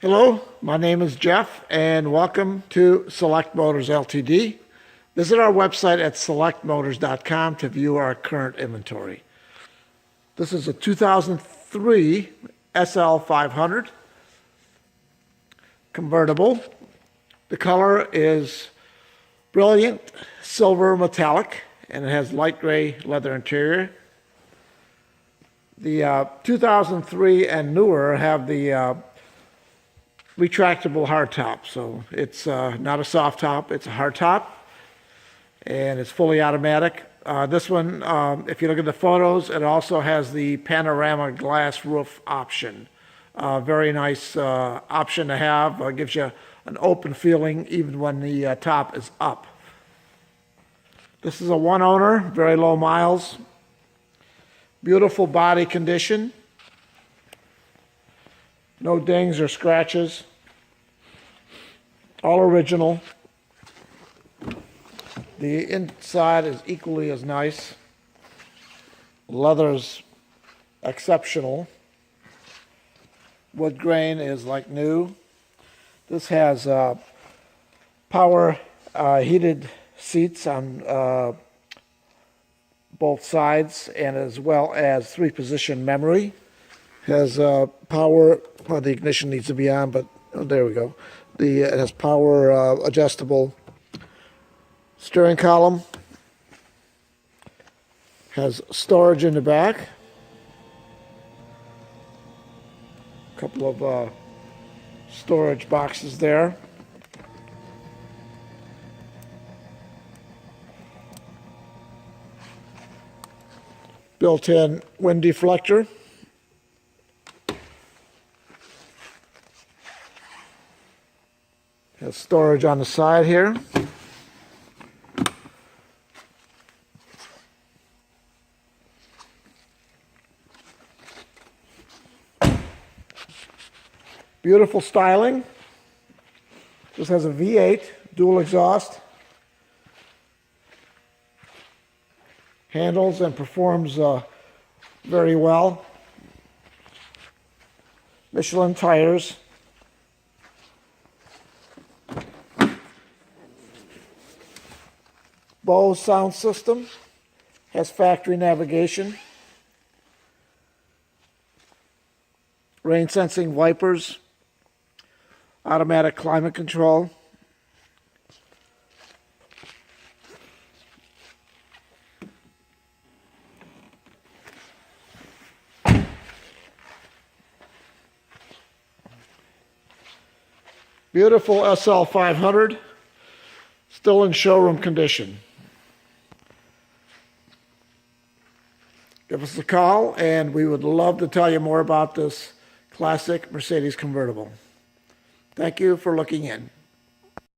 Hello, my name is Jeff, and welcome to Select Motors Ltd. Visit our website at selectmotors.com to view our current inventory. This is a 2003 SL500 Convertible. The color is brilliant silver metallic, and it has light gray leather interior. The 2003 and newer have the retractable hardtop, so it's not a soft top, it's a hardtop, and it's fully automatic. This one, if you look at the photos, it also has the panorama glass roof option. Very nice option to have. Gives you an open feeling even when the top is up. This is a one owner, very low miles, beautiful body condition. No dings or scratches. All original. The inside is equally as nice. Leather's exceptional. Wood grain is like new. This has power heated seats on both sides, and as well as 3-position memory. Has power, well, the ignition needs to be on, but oh, there we go. It has power adjustable steering column. Has storage in the back. A couple of storage boxes there. Built-in wind deflector. Has storage on the side here. Beautiful styling. This has a V8 dual exhaust. Handles and performs very well. Michelin tires. Bose Sound System. Has factory navigation. Rain sensing wipers. Automatic climate control. Beautiful SL500, still in showroom condition. Give us a call, and we would love to tell you more about this classic Mercedes convertible. Thank you for looking in.